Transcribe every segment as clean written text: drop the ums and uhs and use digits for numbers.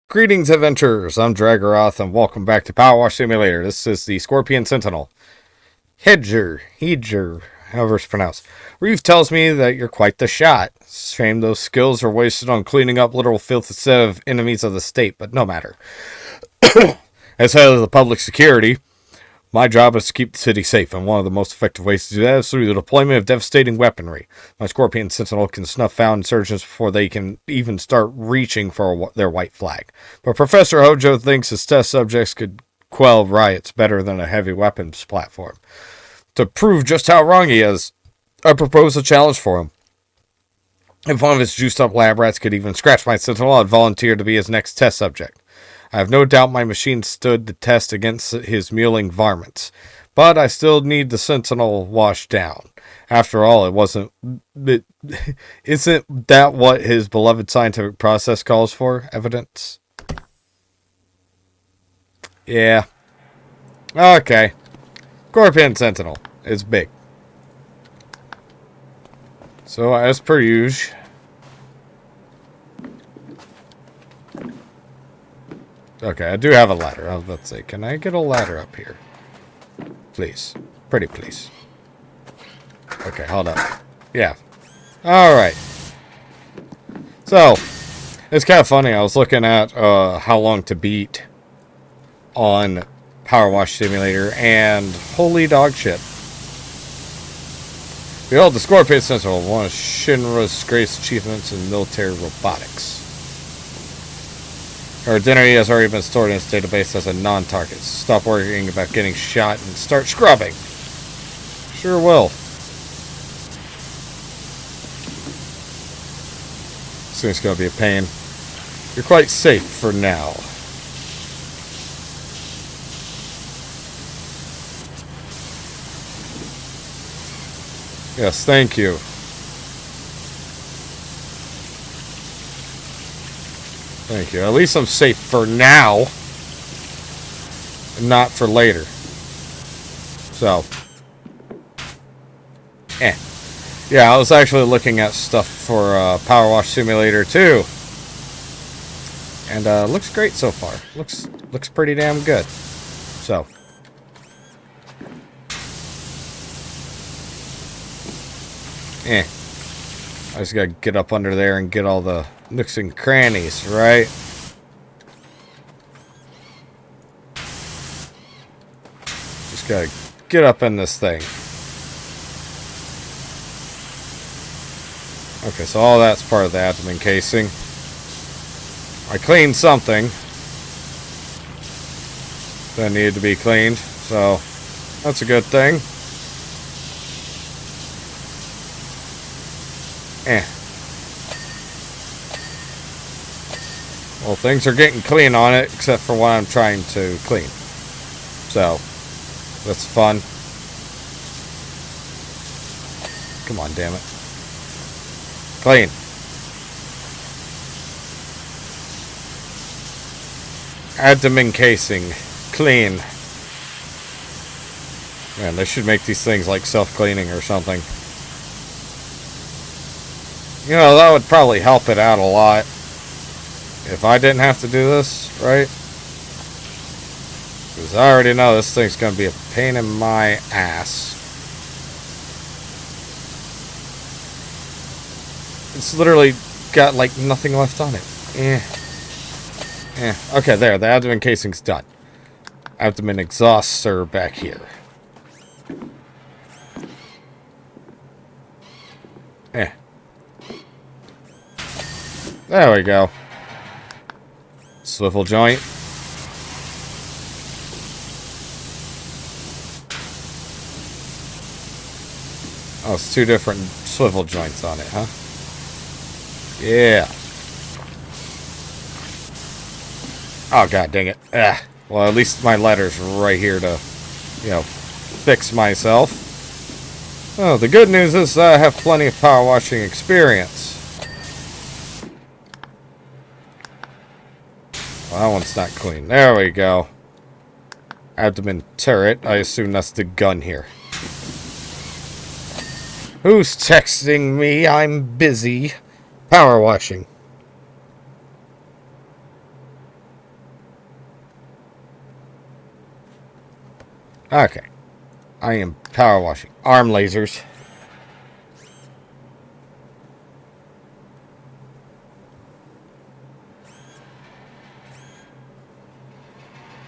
Greetings, adventurers. I'm Dragorath, and welcome back to Powerwash Simulator. This is the Scorpion Sentinel. Hedger, however it's pronounced. Reeve tells me that you're quite the shot. Shame those skills are wasted on cleaning up literal filth instead of enemies of the state, but no matter. As head of the public security, my job is to keep the city safe, and one of the most effective ways to do that is through the deployment of devastating weaponry. My Scorpion Sentinel can snuff out insurgents before they can even start reaching for their white flag. But Professor Hojo thinks his test subjects could quell riots better than a heavy weapons platform. To prove just how wrong he is, I propose a challenge for him. If one of his juiced-up lab rats could even scratch my Sentinel, I'd volunteer to be his next test subject. I have no doubt my machine stood the test against his mewling varmints, but I still need the Sentinel washed down. After all, isn't that what his beloved scientific process calls for? Evidence? Yeah. Okay. Scorpion Sentinel is big. So, as per usual, okay, I do have a ladder. Let's see. Can I get a ladder up here? Please. Pretty please. Okay, hold up. Yeah. Alright. So, it's kind of funny. I was looking at how long to beat on Powerwash Simulator, and holy dog shit. Behold, the Scorpion Sentinel, one of Shinra's greatest achievements in military robotics. Her identity has already been stored in its database as a non-target. Stop worrying about getting shot and start scrubbing. Sure will. This thing's gonna be a pain. You're quite safe for now. Yes, thank you. Thank you. At least I'm safe for now. And not for later. So. Yeah, I was actually looking at stuff for Powerwash Simulator 2. And looks great so far. Looks pretty damn good. So. I just gotta get up under there and get all the nooks and crannies, right? Just gotta get up in this thing. Okay, so all that's part of the abdomen casing. I cleaned something that needed to be cleaned, so that's a good thing. Well, things are getting clean on it, except for what I'm trying to clean. So, that's fun. Come on, damn it. Clean. Abdomen casing. Clean. Man, they should make these things like self-cleaning or something. You know, that would probably help it out a lot. If I didn't have to do this, right? Because I already know this thing's going to be a pain in my ass. It's literally got, like, nothing left on it. Okay, there. The abdomen casing's done. Abdomen exhausts are back here. There we go. Swivel joint. Oh, it's two different swivel joints on it, huh? Yeah. Oh, god dang it. Well, at least my ladder's right here to, you know, fix myself. Oh, the good news is I have plenty of power washing experience. Well, that one's not clean. There we go. Abdomen turret. I assume that's the gun here. Who's texting me? I'm busy. Power washing. Okay. I am power washing. Arm lasers.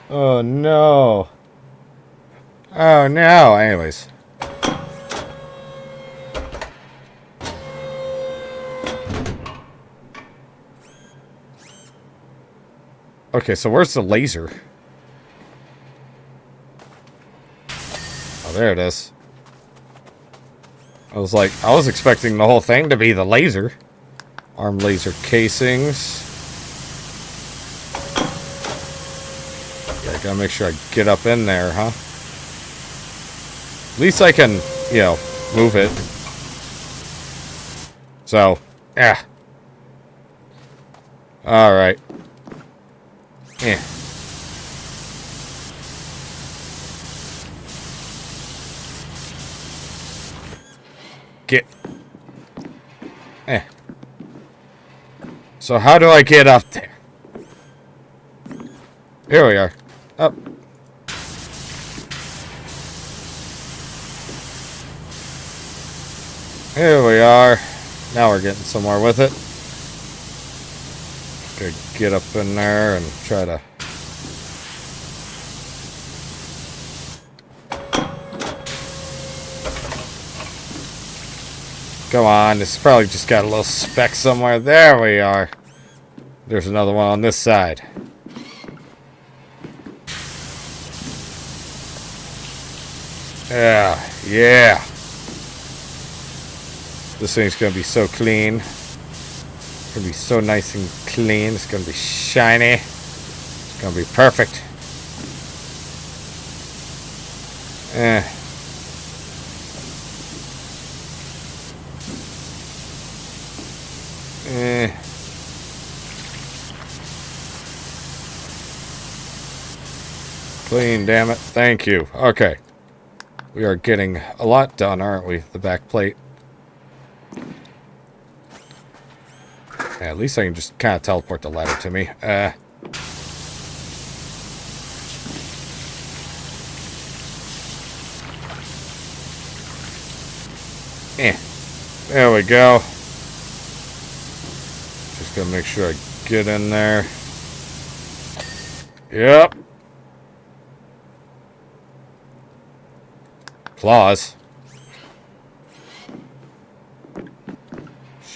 Oh no. Oh no. Anyways. Okay, so where's the laser? Oh, there it is. I was expecting the whole thing to be the laser. Arm laser casings. Yeah, I gotta make sure I get up in there, huh? At least I can, move it. So, yeah. Alright. Yeah. Get. Eh. So how do I get up there? Here we are. Up. Here we are. Now we're getting somewhere with it. Gotta get up in there and try to... Come on, it's probably just got a little speck somewhere. There we are. There's another one on this side. Yeah. This thing's gonna be so clean. It's gonna be so nice and clean. It's gonna be shiny. It's gonna be perfect. Clean, damn it. Thank you. Okay. We are getting a lot done, aren't we? The back plate. Yeah, at least I can just kind of teleport the ladder to me. There we go. Just gotta make sure I get in there. Yep. Claws.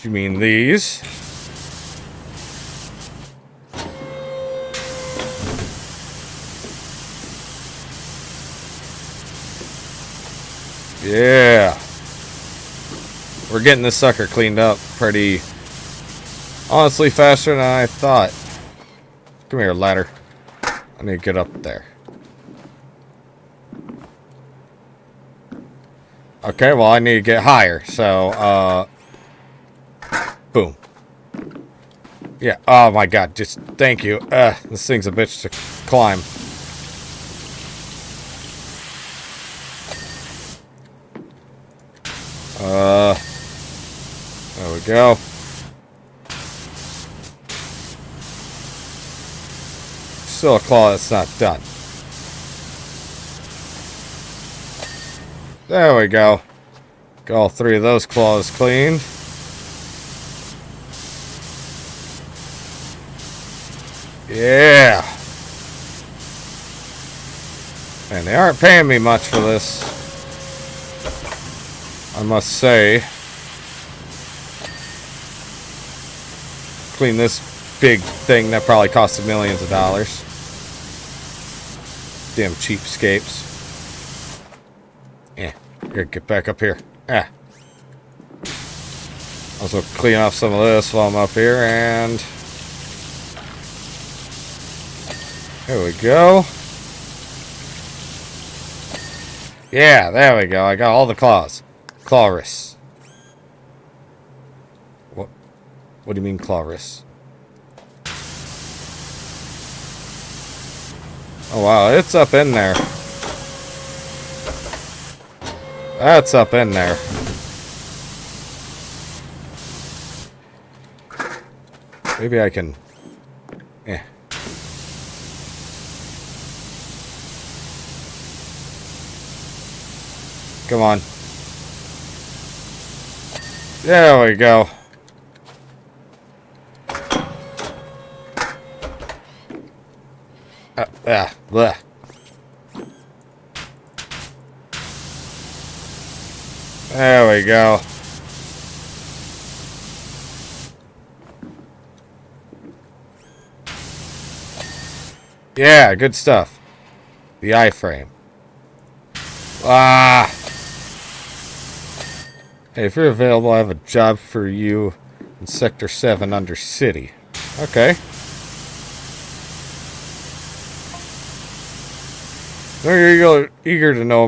You mean these? Yeah. We're getting this sucker cleaned up pretty, honestly, faster than I thought. Come here, ladder. I need to get up there. Okay, well, I need to get higher, so, boom. Yeah, oh my god, just, thank you. This thing's a bitch to climb. There we go. Still a claw that's not done. There we go. Got all three of those claws cleaned. Yeah. And they aren't paying me much for this, I must say. Clean this big thing that probably costed millions of dollars. Damn cheapskates. Here, get back up here. Also clean off some of this while I'm up here, and there we go. Yeah, there we go. I got all the claws. Clawrus. What do you mean clawrus? Oh wow, it's up in there. That's up in there. Maybe I can... Come on. There we go. Bleh. There we go. Yeah, good stuff. The iframe. Ah! Hey, if you're available, I have a job for you in Sector 7 under City. Okay. Are you eager to know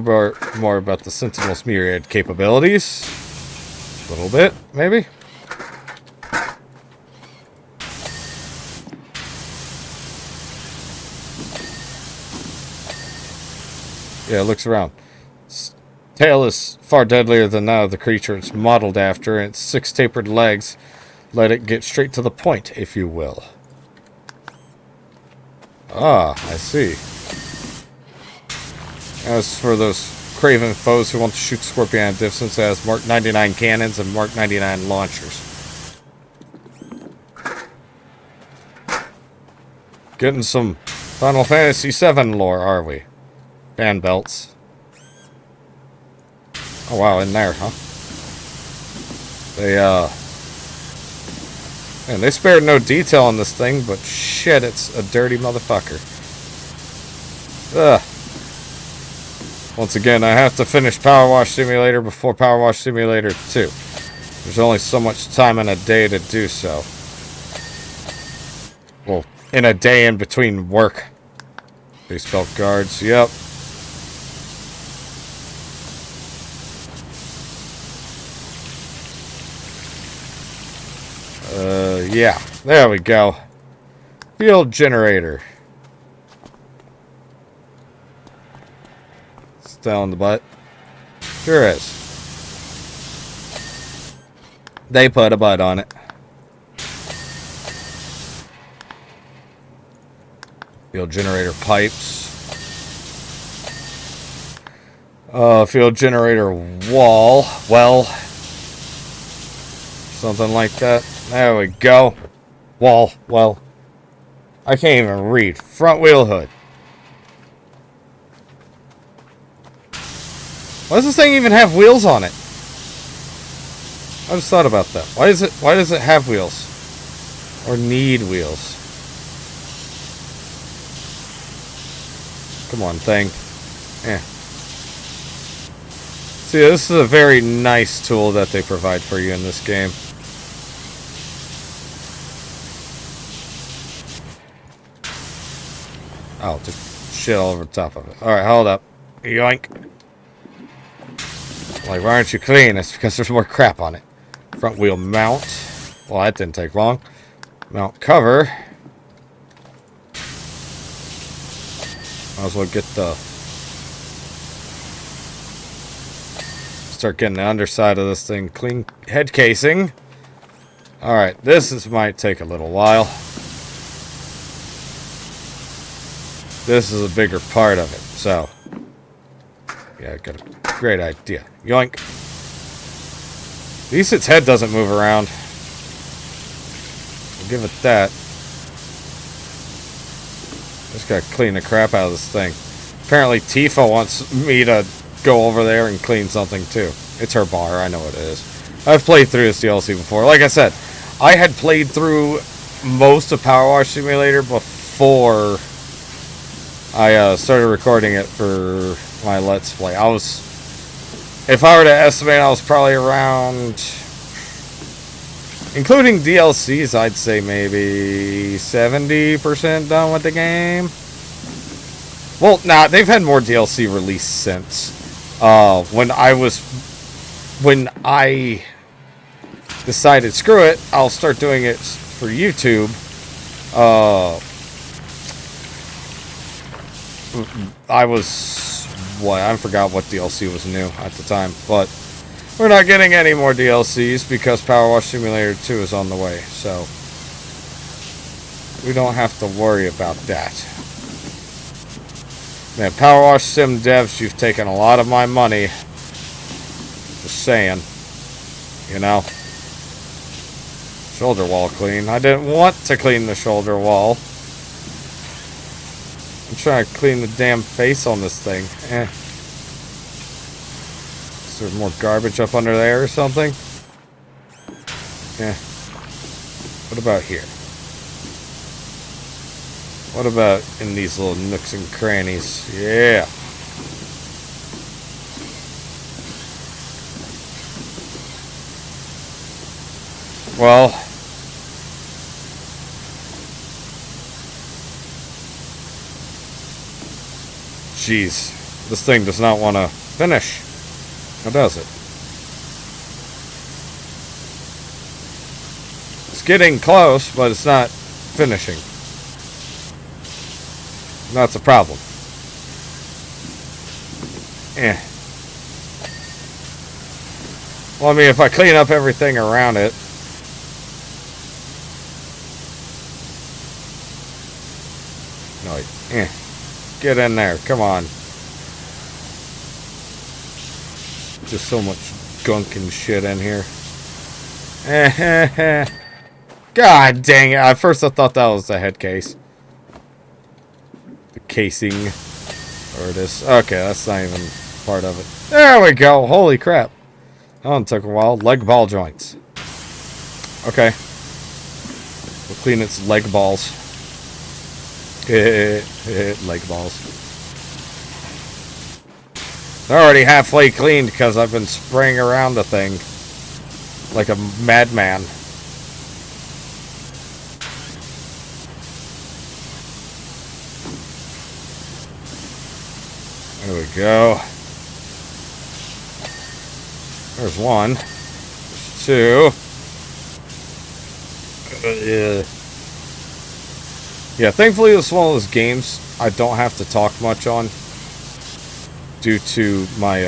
more about the Sentinel's myriad capabilities? A little bit, maybe? Yeah, looks around. Its tail is far deadlier than that of the creature it's modeled after, and its 6 tapered legs let it get straight to the point, if you will. Ah, I see. As for those craven foes who want to shoot Scorpion at distance, it has Mark 99 cannons and Mark 99 launchers. Getting some Final Fantasy VII lore, are we? Fan belts. Oh wow, in there, huh? Man, they spared no detail on this thing, but shit, it's a dirty motherfucker. Ugh. Once again, I have to finish Powerwash Simulator before Powerwash Simulator 2. There's only so much time in a day to do so. Well, in a day in between work. Base belt guards, yep. Yeah. There we go. Field generator. It's down the butt. Sure is. They put a butt on it. Field generator pipes. Field generator wall. Well. Something like that. There we go. Wall. Well. I can't even read. Front wheel hood. Why does this thing even have wheels on it? I just thought about that. Why does it have wheels? Or need wheels? Come on, thing. Eh. See, this is a very nice tool that they provide for you in this game. Oh, just shit all over the top of it. Alright, hold up. Yoink. Like, why aren't you clean? It's because there's more crap on it. Front wheel mount. Well, that didn't take long. Mount cover. Might as well get the... Start getting the underside of this thing clean. Head casing. Alright, might take a little while. This is a bigger part of it, so... Yeah, I got a great idea. Yoink. At least its head doesn't move around. I'll give it that. Just gotta clean the crap out of this thing. Apparently Tifa wants me to go over there and clean something too. It's her bar, I know what it is. I've played through this DLC before. Like I said, I had played through most of Powerwash Simulator before I started recording it for my Let's Play. If I were to estimate, I was probably around, including DLCs, I'd say maybe 70% done with the game. Well, nah, they've had more DLC released since. When I decided, screw it, I'll start doing it for YouTube. I forgot what DLC was new at the time, but we're not getting any more DLCs because Powerwash Simulator 2 is on the way, so we don't have to worry about that. Man, Powerwash Sim devs, you've taken a lot of my money Just saying. You know? Shoulder wall clean. I didn't want to clean the shoulder wall. I'm trying to clean the damn face on this thing. Is there more garbage up under there or something? What about here? What about in these little nooks and crannies? Yeah. Well, jeez, this thing does not want to finish. How does it? It's getting close, but it's not finishing. That's a problem. Well, I mean, if I clean up everything around it. No, get in there. Come on. Just so much gunk and shit in here. God dang it. At first I thought that was the head case. The casing. Or this. Okay, that's not even part of it. There we go. Holy crap. That one took a while. Leg ball joints. Okay. We'll clean its leg balls. Leg balls. They're already halfway cleaned because I've been spraying around the thing like a madman. There we go. There's one. There's two. Yeah, thankfully this is one of those games I don't have to talk much on due to my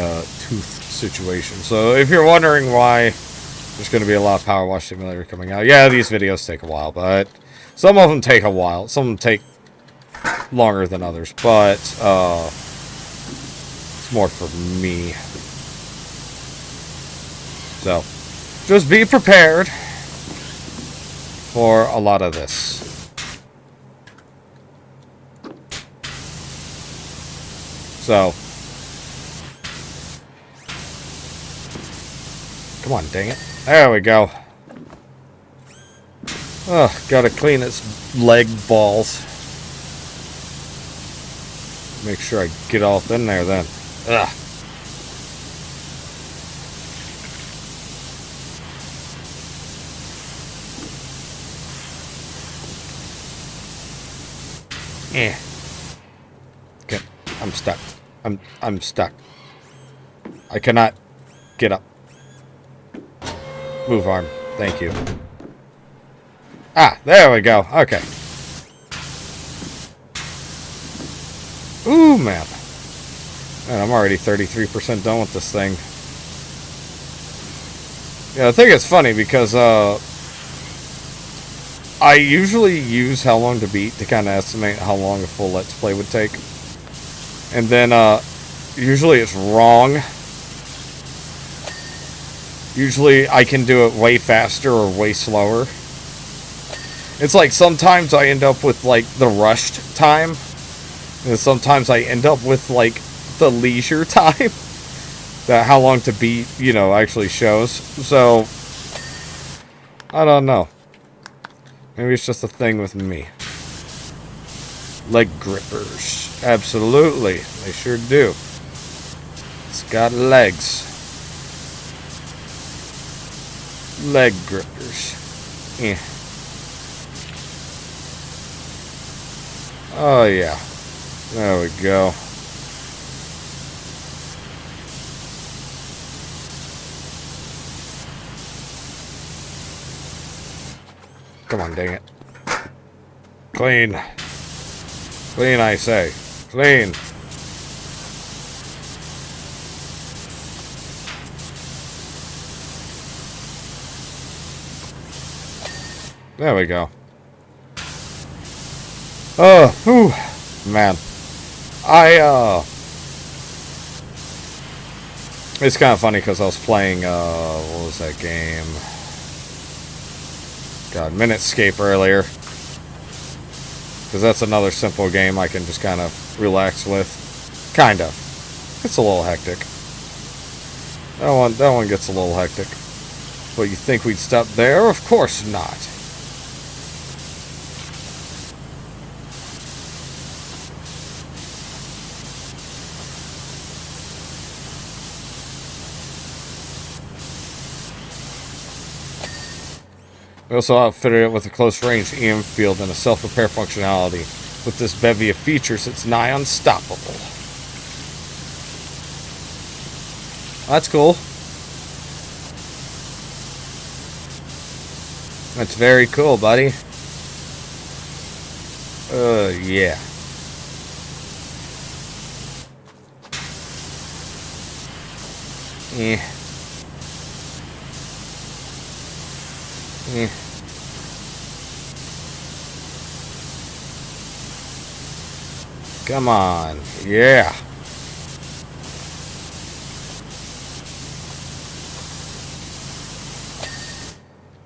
tooth situation. So if you're wondering why there's going to be a lot of Powerwash Simulator coming out, yeah, these videos take a while, but some of them take a while. Some of them take longer than others, but it's more for me. So just be prepared for a lot of this. So, come on, dang it. There we go. Ugh, gotta clean its leg balls. Make sure I get all in there then. Ugh. Okay, I'm stuck. I'm stuck. I cannot get up. Move arm. Thank you. Ah, there we go. Okay. Ooh, man. Man, I'm already 33% done with this thing. Yeah, I think it's funny because I usually use how long to beat to kind of estimate how long a full Let's Play would take. And then, usually it's wrong. Usually I can do it way faster or way slower. It's like sometimes I end up with, like, the rushed time. And sometimes I end up with, like, the leisure time. That how long to beat, you know, actually shows. So, I don't know. Maybe it's just a thing with me. Leg grippers. Absolutely. They sure do. It's got legs. Leg grippers. Yeah. Oh, yeah. There we go. Come on, dang it. Clean. Clean, I say. Clean. There we go. Oh, whew. Man. It's kind of funny because I was playing, what was that game? God, Minutescape earlier. Because that's another simple game I can just kind of relax with. Kind of. It's a little hectic. That one gets a little hectic. But you think we'd stop there? Of course not. We also outfitted it with a close-range EM field and a self-repair functionality. With this bevy of features, it's nigh unstoppable. That's cool. That's very cool, buddy. Yeah. Yeah. Yeah. Come on. Yeah.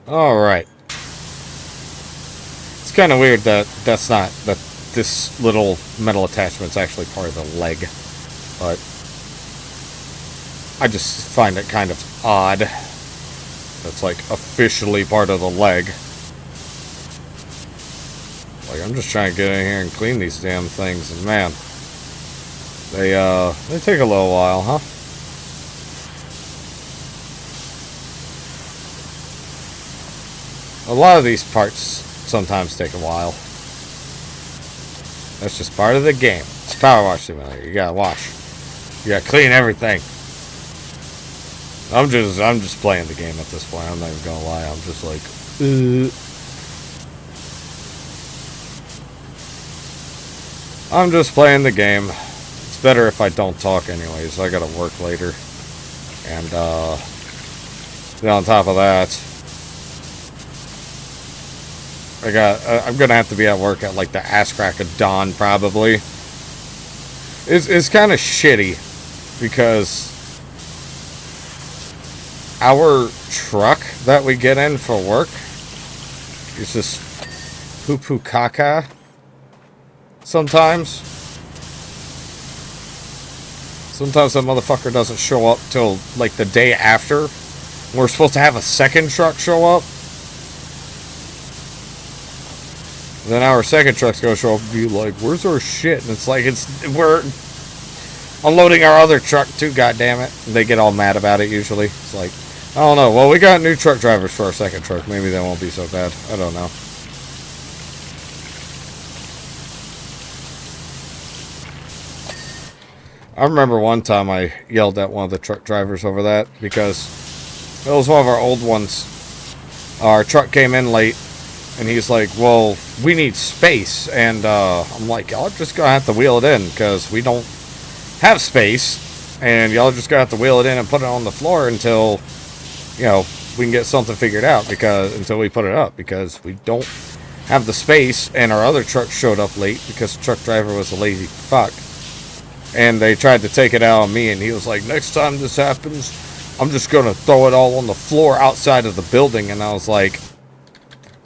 Alright. It's kind of weird that this little metal attachment's actually part of the leg. But I just find it kind of odd. That's like officially part of the leg. Like, I'm just trying to get in here and clean these damn things, and man, they take a little while, huh? A lot of these parts sometimes take a while. That's just part of the game. It's Powerwash Simulator. You gotta wash. You gotta clean everything. I'm just playing the game at this point. I'm not even gonna lie. I'm just like, I'm just playing the game. It's better if I don't talk anyways. I gotta work later. And, then on top of that, I'm gonna have to be at work at like the ass crack of dawn probably. It's kind of shitty because our truck that we get in for work is just poo-poo caca sometimes. Sometimes that motherfucker doesn't show up till like the day after. We're supposed to have a second truck show up. Then our second truck's gonna show up and be like, where's our shit? And it's like, we're unloading our other truck too, goddammit. And they get all mad about it usually. It's like, I don't know. Well, we got new truck drivers for our second truck. Maybe they won't be so bad. I don't know. I remember one time I yelled at one of the truck drivers over that because it was one of our old ones. Our truck came in late. And he's like, well, we need space. And I'm like, y'all just gonna have to wheel it in because we don't have space. And y'all just gonna have to wheel it in and put it on the floor until, you know, we can get something figured out. Until we put it up. Because we don't have the space. And our other truck showed up late because the truck driver was a lazy fuck. And they tried to take it out on me. And he was like, next time this happens, I'm just gonna throw it all on the floor outside of the building. And I was like,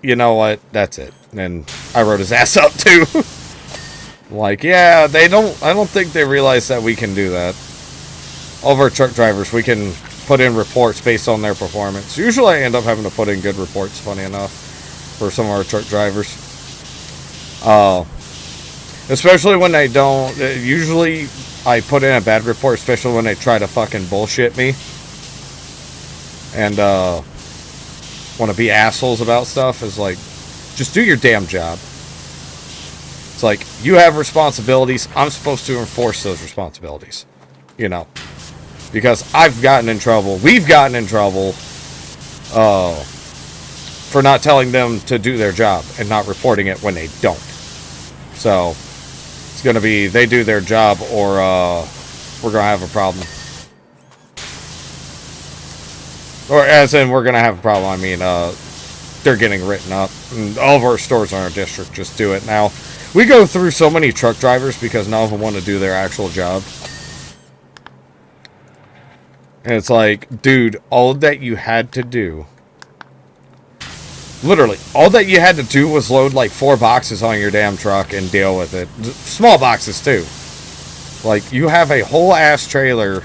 you know what? That's it. And I wrote his ass up too. Like, yeah, I don't think they realize that we can do that. All of our truck drivers, we can put in reports based on their performance. Usually I end up having to put in good reports, funny enough, for some of our truck drivers. Especially when they don't. Usually I put in a bad report, especially when they try to fucking bullshit me. And, want to be assholes about stuff. Is like, just do your damn job. It's like, you have responsibilities. I'm supposed to enforce those responsibilities. You know. Because I've gotten in trouble. We've gotten in trouble. For not telling them to do their job. And not reporting it when they don't. So, it's going to be, they do their job or we're going to have a problem. Or as in, we're going to have a problem. I mean, they're getting written up. And all of our stores in our district just do it now. We go through so many truck drivers because none of them want to do their actual job. And it's like, dude, all that you had to do, literally, all that you had to do was load like 4 boxes on your damn truck and deal with it. Small boxes, too. Like, you have a whole ass trailer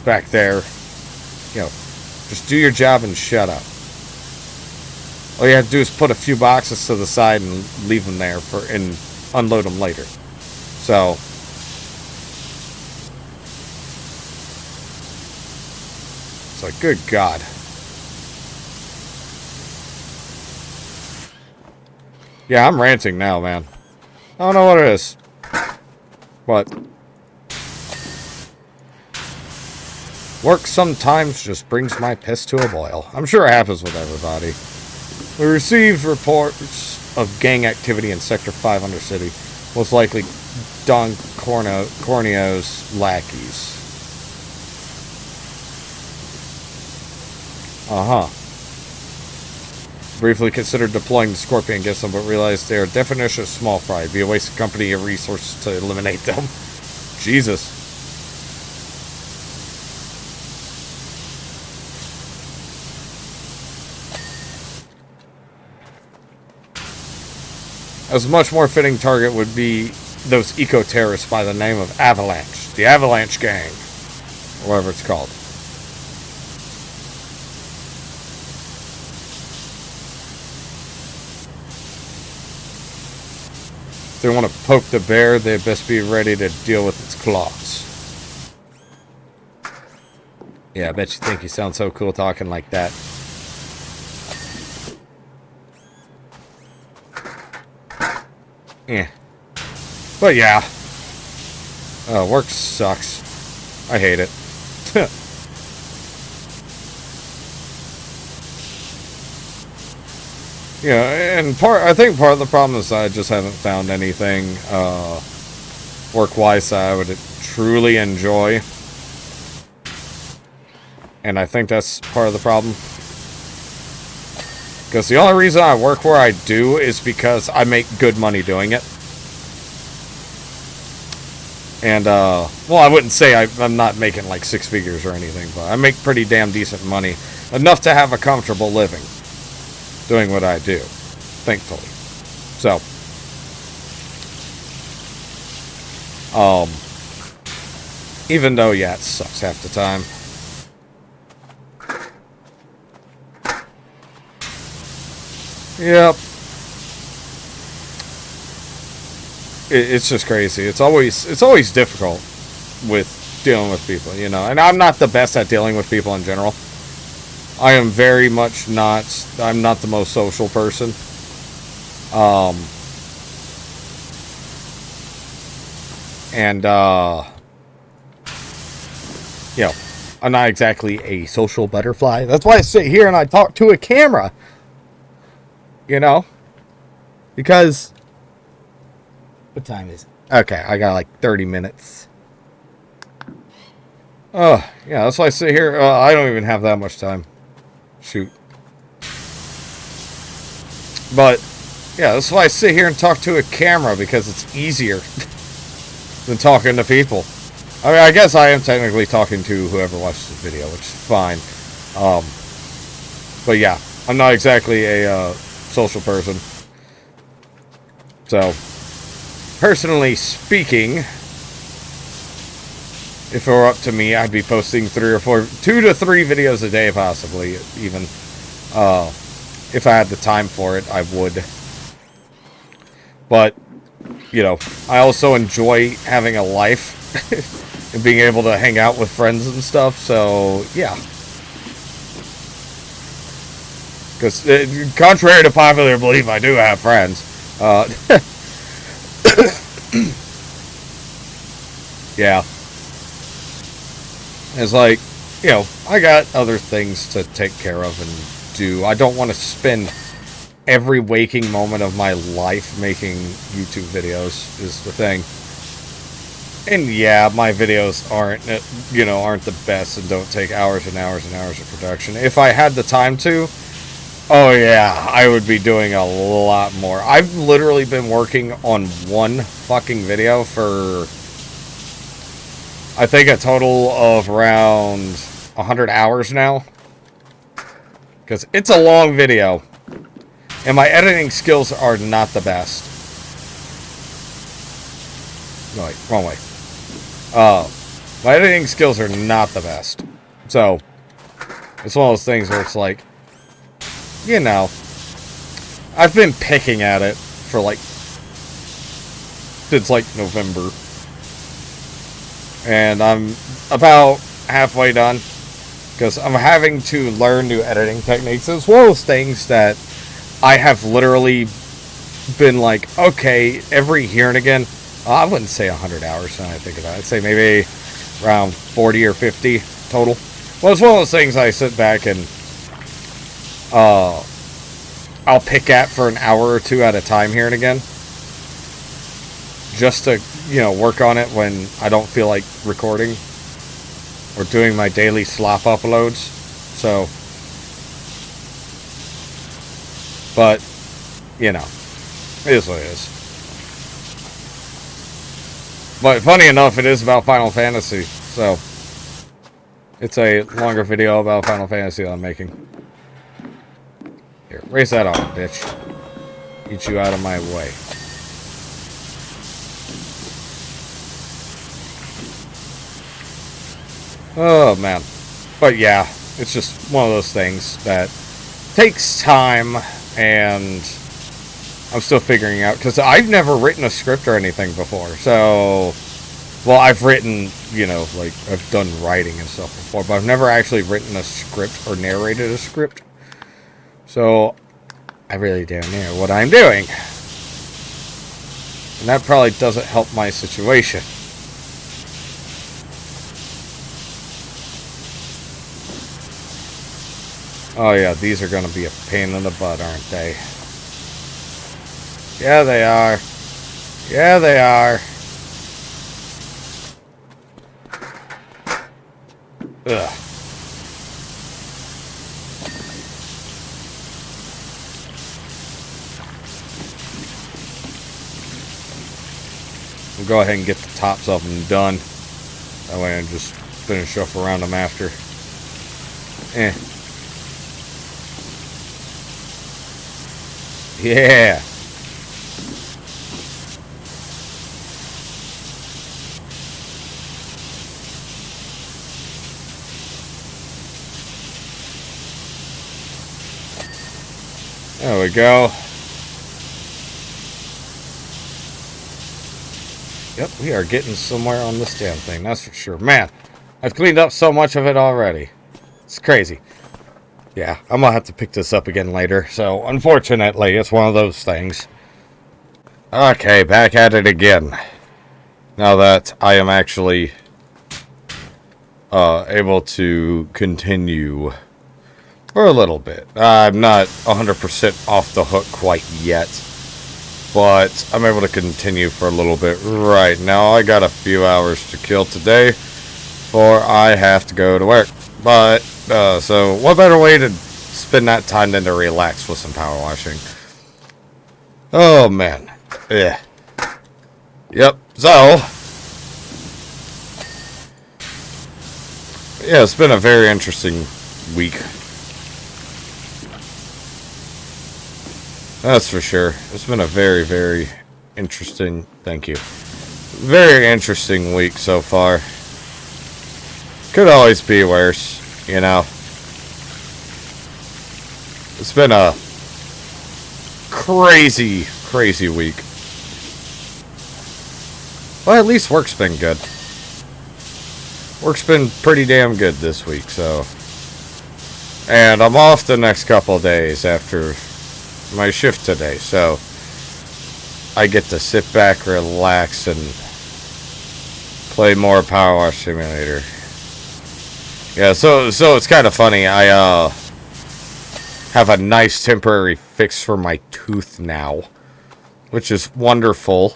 back there. You know, just do your job and shut up. All you have to do is put a few boxes to the side and leave them there and unload them later. So, it's like, good God. Yeah, I'm ranting now, man. I don't know what it is. But work sometimes just brings my piss to a boil. I'm sure it happens with everybody. We received reports of gang activity in Sector 5 Undercity. Most likely Don Corneo's lackeys. Uh-huh. Briefly considered deploying the Scorpion against them, but realized they are definition of small fry. It'd be a waste of company and resources to eliminate them. Jesus. As a much more fitting target would be those eco-terrorists by the name of Avalanche. The Avalanche Gang. Or whatever it's called. If they want to poke the bear, they best be ready to deal with its claws. Yeah, I bet you think you sound so cool talking like that. Yeah. But yeah. Work sucks. I hate it. Yeah, and I think part of the problem is I just haven't found anything work-wise that I would truly enjoy. And I think that's part of the problem. Because the only reason I work where I do is because I make good money doing it. And, well, I wouldn't say I'm not making like 6 figures or anything, but I make pretty damn decent money. Enough to have a comfortable living doing what I do, thankfully. So, even though, yeah, it sucks half the time. Yep. It's just crazy. It's always difficult with dealing with people, you know. And I'm not the best at dealing with people in general. I am very much not. I'm not the most social person. You know, I'm not exactly a social butterfly. That's why I sit here and I talk to a camera. You know, because what time is it? Okay, I got like 30 minutes. Oh, yeah, that's why I sit here. I don't even have that much time. Shoot. But, yeah, that's why I sit here and talk to a camera, because it's easier than talking to people. I mean, I guess I am technically talking to whoever watches the video, which is fine. But yeah, I'm not exactly a social person. So, personally speaking, if it were up to me, I'd be posting 2 to 3 videos a day, possibly, even. If I had the time for it, I would. But, you know, I also enjoy having a life and being able to hang out with friends and stuff, so, yeah. Because, contrary to popular belief, I do have friends. Yeah. It's like, you know, I got other things to take care of and do. I don't want to spend every waking moment of my life making YouTube videos, is the thing. And yeah, my videos aren't the best and don't take hours and hours and hours of production. If I had the time to, oh yeah, I would be doing a lot more. I've literally been working on one fucking video for I think a total of around 100 hours now. Because it's a long video. And my editing skills are not the best. No, wait, wrong way. My editing skills are not the best. So, it's one of those things where it's like, you know, I've been picking at it for like, since like November. And I'm about halfway done. Because I'm having to learn new editing techniques. It's one of those things that I have literally been like, okay, every here and again, I wouldn't say 100 hours when I think about it. I'd say maybe around 40 or 50 total. Well, it's one of those things I sit back and I'll pick at for an hour or two at a time here and again. Just to, you know, work on it when I don't feel like recording. Or doing my daily slop uploads. So. But, you know. It is what it is. But funny enough, it is about Final Fantasy. So. It's a longer video about Final Fantasy that I'm making. Here, raise that on, bitch. Get you out of my way. Oh, man. But yeah, it's just one of those things that takes time, and I'm still figuring out, because I've never written a script or anything before, so, well, I've written, you know, like, I've done writing and stuff before, but I've never actually written a script or narrated a script, so I really don't know what I'm doing, and that probably doesn't help my situation. Oh yeah, these are going to be a pain in the butt, aren't they? Yeah, they are. Yeah, they are. Ugh. We'll go ahead and get the tops of them done. That way I just finish up around them after. Yeah. There we go. Yep, we are getting somewhere on this damn thing, that's for sure. Man, I've cleaned up so much of it already. It's crazy. Yeah, I'm gonna have to pick this up again later. So, unfortunately, it's one of those things. Okay, back at it again. Now that I am actually able to continue for a little bit. I'm not 100% off the hook quite yet. But I'm able to continue for a little bit right now. I got a few hours to kill today before I have to go to work. But, so what better way to spend that time than to relax with some power washing? Oh, man. Yeah. Yep. So, yeah, it's been a very interesting week. That's for sure. It's been a very, very interesting, thank you. Very interesting week so far. Could always be worse, you know. It's been a crazy, crazy week. Well, at least work's been good. Work's been pretty damn good this week, so. And I'm off the next couple days after my shift today, so I get to sit back, relax, and play more Powerwash Simulator. Yeah, so it's kind of funny. I have a nice temporary fix for my tooth now, which is wonderful.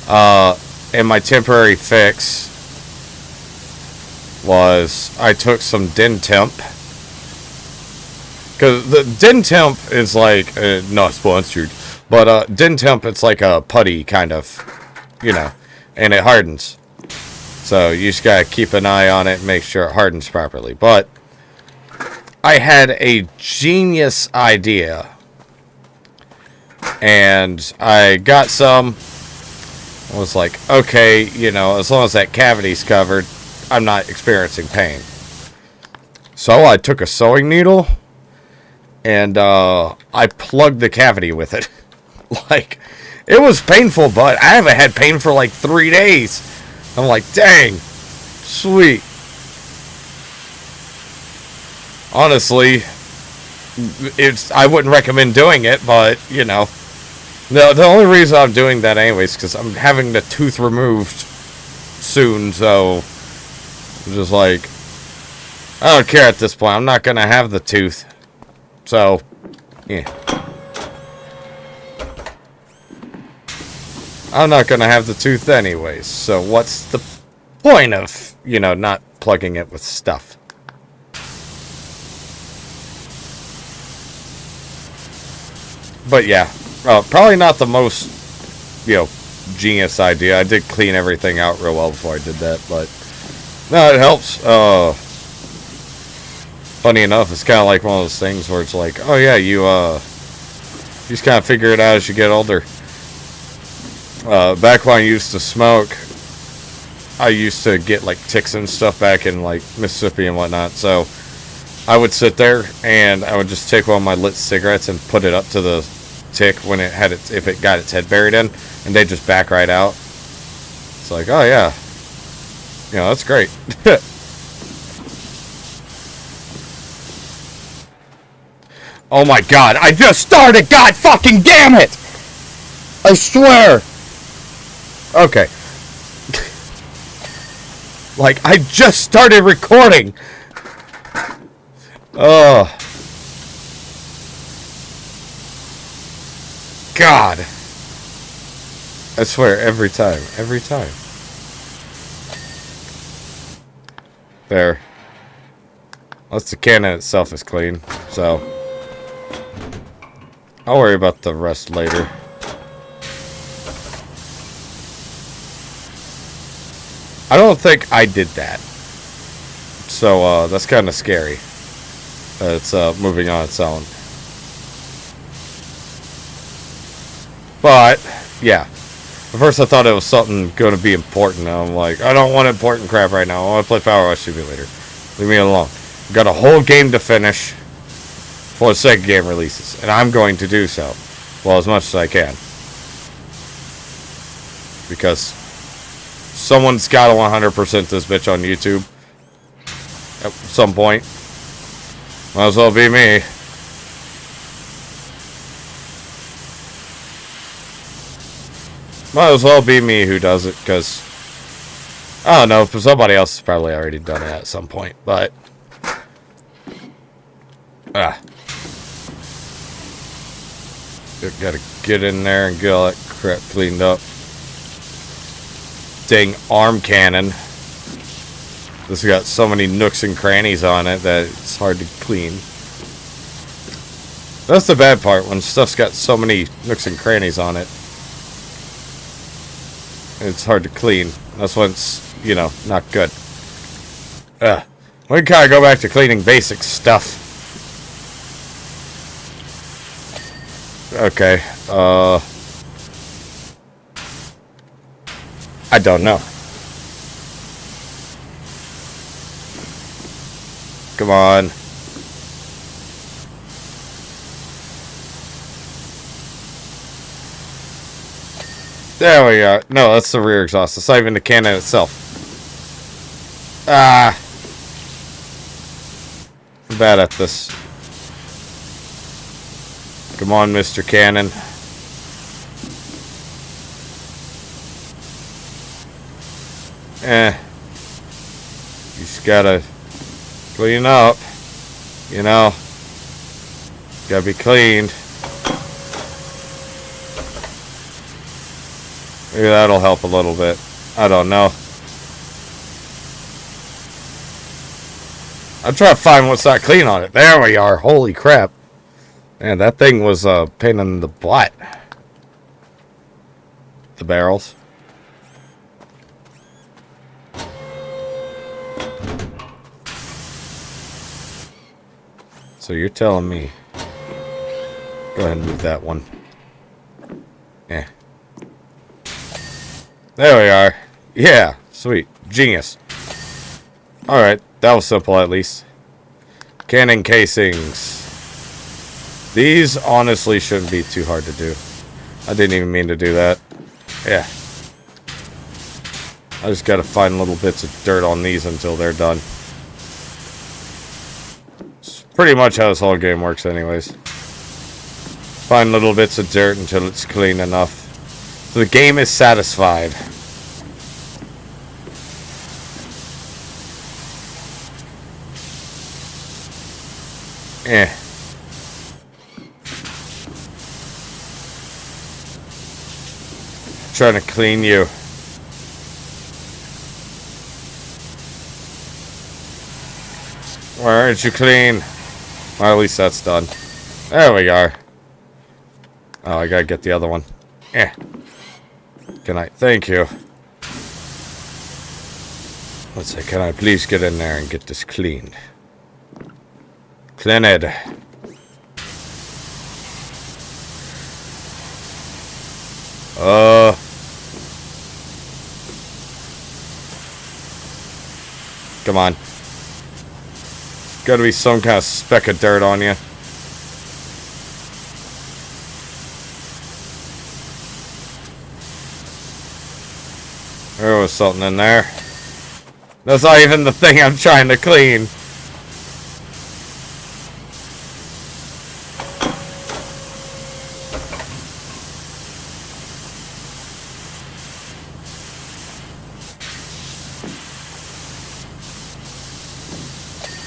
And my temporary fix was I took some Dentemp. Because the Dentemp is like, not sponsored, but Dentemp, it's like a putty kind of, you know, and it hardens. So you just gotta keep an eye on it and make sure it hardens properly. But I had a genius idea. And I got some. I was like, okay, you know, as long as that cavity's covered, I'm not experiencing pain. So I took a sewing needle and I plugged the cavity with it. Like, it was painful, but I haven't had pain for like 3 days. I'm like, dang, sweet. Honestly, I wouldn't recommend doing it, but, you know. The only reason I'm doing that anyways is because I'm having the tooth removed soon, so I'm just like, I don't care at this point. I'm not going to have the tooth. So, yeah. I'm not going to have the tooth anyways, so what's the point of, you know, not plugging it with stuff? But yeah. Probably not the most, you know, genius idea. I did clean everything out real well before I did that, but no, it helps. Funny enough, it's kind of like one of those things where it's like, oh yeah, you just kind of figure it out as you get older. Back when I used to smoke, I used to get like ticks and stuff back in like Mississippi and whatnot. So I would sit there and I would just take one of my lit cigarettes and put it up to the tick when it had its, if it got its head buried in, and they just back right out. It's like, oh yeah, you know, that's great. Oh my god, I just started, god fucking damn it! I swear! Okay. Like, I just started recording! Oh. God. I swear, every time. Every time. There. Unless the cannon itself is clean, so I'll worry about the rest later. I don't think I did that. So, that's kind of scary. It's, moving on its own. But, yeah. At first I thought it was something going to be important. I'm like, I don't want important crap right now. I want to play Powerwash Simulator. Leave me alone. I've got a whole game to finish before the second game releases. And I'm going to do so. Well, as much as I can. Because someone's got to 100% this bitch on YouTube. At some point. Might as well be me. Might as well be me who does it, because I don't know, somebody else has probably already done it at some point, but gotta get in there and get all that crap cleaned up. Dang arm cannon. This has got so many nooks and crannies on it that it's hard to clean. That's the bad part, when stuff's got so many nooks and crannies on it. It's hard to clean. That's when it's, you know, not good. We can kind of go back to cleaning basic stuff. Okay, I don't know. Come on. There we go. No, that's the rear exhaust. It's not even the cannon itself. I'm bad at this. Come on, Mr. Cannon. You just gotta clean up. You know. Gotta be cleaned. Maybe that'll help a little bit. I don't know. I'm trying to find what's not clean on it. There we are. Holy crap. Man, that thing was a pain in the butt. The barrels. So you're telling me. Go ahead and move that one. Yeah. There we are. Yeah, sweet. Genius. Alright, that was simple at least. Cannon casings. These honestly shouldn't be too hard to do. I didn't even mean to do that. Yeah. I just gotta find little bits of dirt on these until they're done. It's pretty much how this whole game works anyways. Find little bits of dirt until it's clean enough. So the game is satisfied. Eh. Trying to clean you. Why aren't you clean? Well, at least that's done. There we are. Oh, I gotta get the other one. Eh. Can I? Thank you. Let's say, can I please get in there and get this cleaned? Cleaned. Come on. Gotta be some kind of speck of dirt on you. There was something in there. That's not even the thing I'm trying to clean.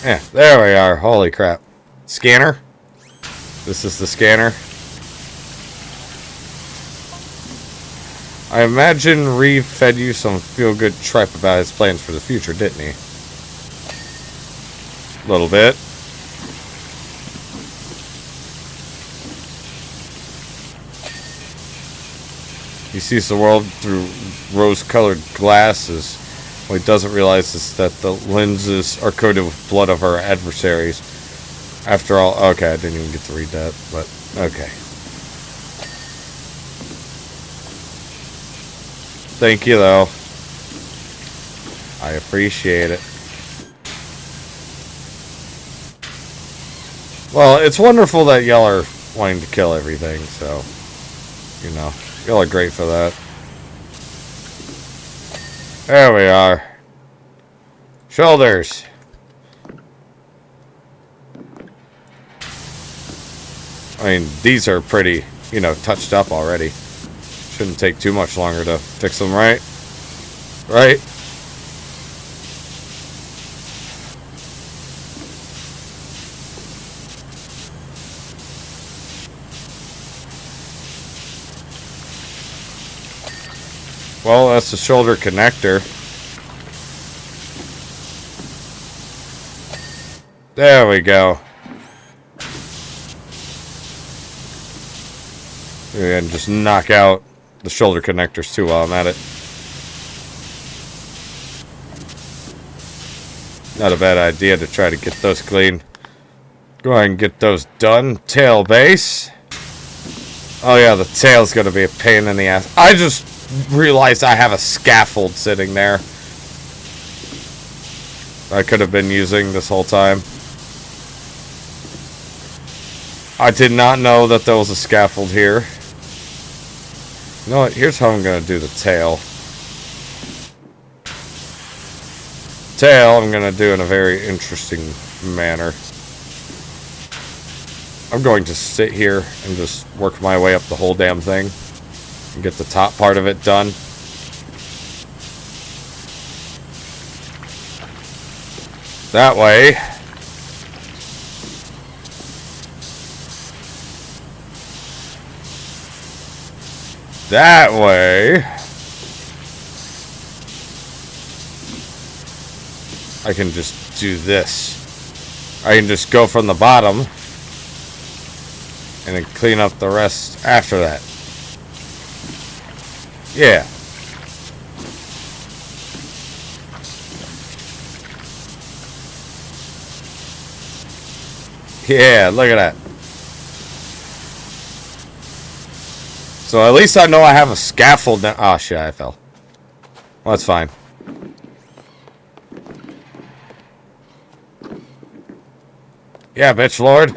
Yeah, there we are. Holy crap. Scanner? This is the scanner. I imagine Reeve fed you some feel-good tripe about his plans for the future, didn't he? A little bit. He sees the world through rose-colored glasses. What he doesn't realize is that the lenses are coated with blood of our adversaries. After all, okay, I didn't even get to read that, but okay. Thank you, though. I appreciate it. Well, it's wonderful that y'all are wanting to kill everything, so, you know, y'all are great for that. There we are. Shoulders. I mean, these are pretty, you know, touched up already. Shouldn't take too much longer to fix them, right? Right? Well, that's the shoulder connector. There we go. And just knock out the shoulder connectors too while I'm at it. Not a bad idea to try to get those clean. Go ahead and get those done. Tail base. Oh yeah, the tail's gonna be a pain in the ass. I just realized I have a scaffold sitting there I could have been using this whole time. I did not know that there was a scaffold here. You know what? Here's how I'm going to do the tail. Tail, I'm going to do in a very interesting manner. I'm going to sit here and just work my way up the whole damn thing and get the top part of it done. That way, I can just do this. I can just go from the bottom and then clean up the rest after that. Yeah. Yeah, look at that. So at least I know I have a scaffold now. Oh shit, I fell. Well, that's fine. Yeah, bitch lord.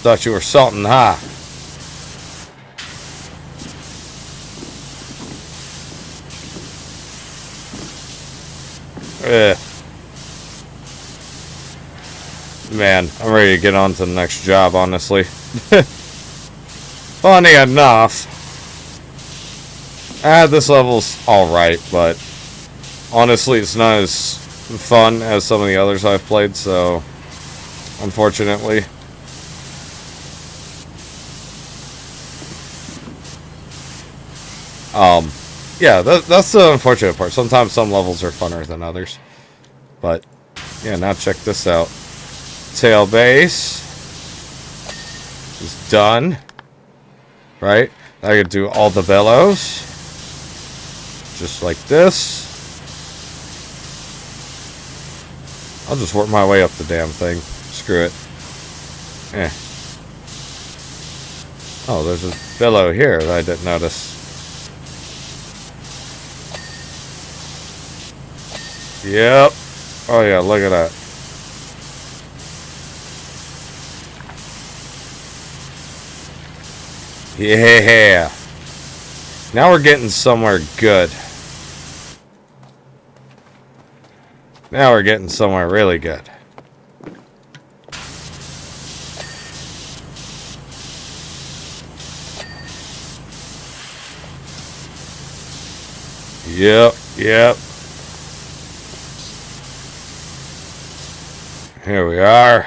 Thought you were something, huh? Ugh. Man, I'm ready to get on to the next job, honestly. Funny enough, this level's alright, but honestly, it's not as fun as some of the others I've played, so unfortunately. Yeah, that's the unfortunate part. Sometimes some levels are funner than others. But, yeah, now check this out. Tail base is done. Right? I can do all the bellows. Just like this. I'll just work my way up the damn thing. Screw it. Eh. Oh, there's a bellow here that I didn't notice. Yep. Oh yeah, look at that. Yeah. Now we're getting somewhere good. Now we're getting somewhere really good. Yep. Here we are.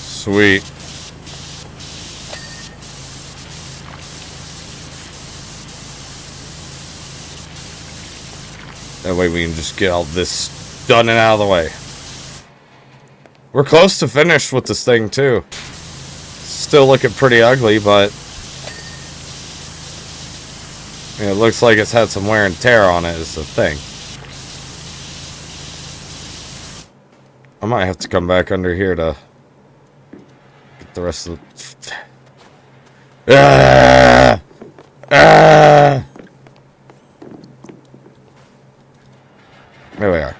Sweet. That way we can just get all this done and out of the way. We're close to finished with this thing too. Still looking pretty ugly, but it looks like it's had some wear and tear on it is the thing. I might have to come back under here to get the rest of the... There we are.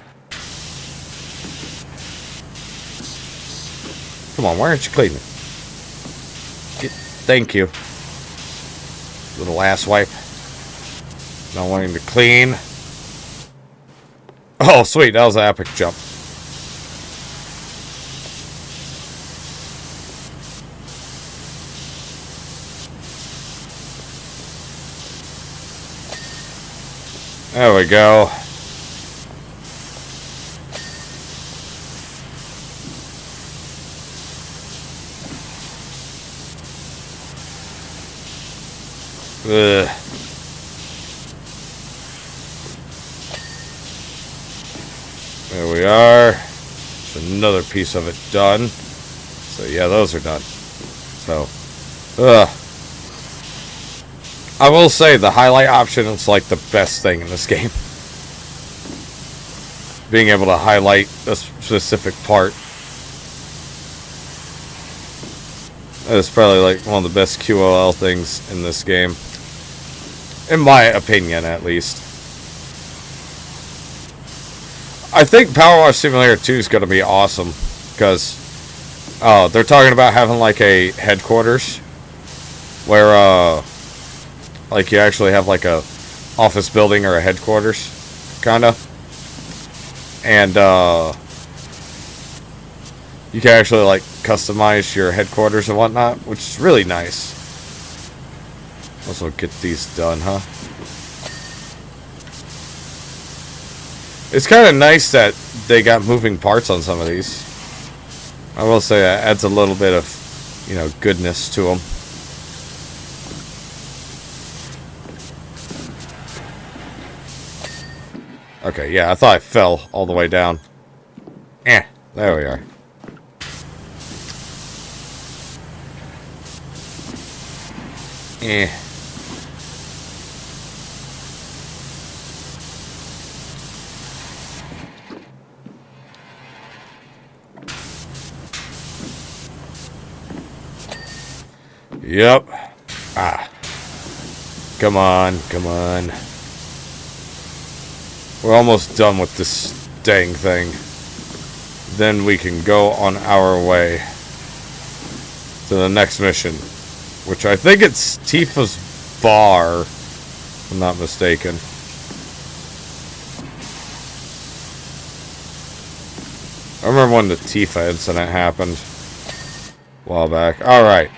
Come on, why aren't you cleaning? Thank you. Little ass wipe. Not wanting to clean. Oh, sweet. That was an epic jump. There we go. Ugh. There we are. There's another piece of it done. So yeah, those are done. So, I will say the highlight option is like the best thing in this game. Being able to highlight a specific part. That is probably like one of the best QOL things in this game. In my opinion, at least. I think Powerwash Simulator 2 is going to be awesome. Because they're talking about having like a headquarters. Where like you actually have like a office building or a headquarters. Kinda. And you can actually like customize your headquarters and whatnot. Which is really nice. Also get these done, huh? It's kind of nice that they got moving parts on some of these. I will say that adds a little bit of, you know, goodness to them. Okay, yeah, I thought I fell all the way down. There we are. Yep. Ah. Come on, come on. We're almost done with this dang thing. Then we can go on our way to the next mission, which I think it's Tifa's bar, if I'm not mistaken. I remember when the Tifa incident happened a while back. Alright.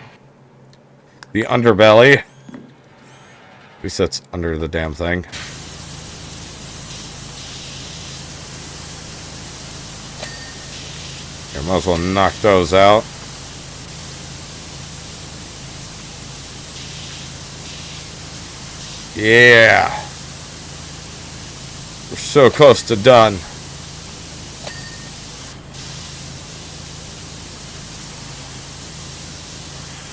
The underbelly. At least that's under the damn thing. I might as well knock those out. Yeah. We're so close to done.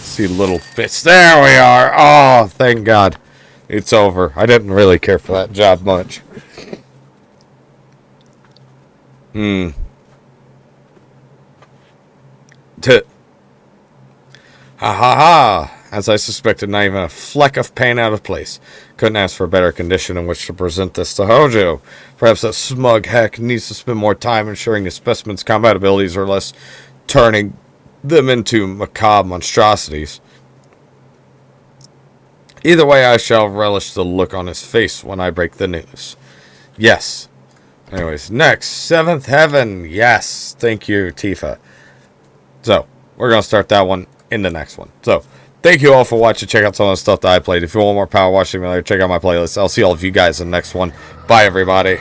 See little bits. There we are. Oh, thank God. It's over. I didn't really care for that job much. Ha ha ha! As I suspected, not even a fleck of paint out of place. Couldn't ask for a better condition in which to present this to Hojo. Perhaps that smug heck needs to spend more time ensuring his specimen's combat abilities are less turning them into macabre monstrosities. Either way, I shall relish the look on his face when I break the news. Yes. Anyways, next, Seventh Heaven. Yes. Thank you, Tifa. So, we're going to start that one in the next one. So, thank you all for watching. Check out some of the stuff that I played. If you want more Power Wash Simulator, check out my playlist. I'll see all of you guys in the next one. Bye, everybody.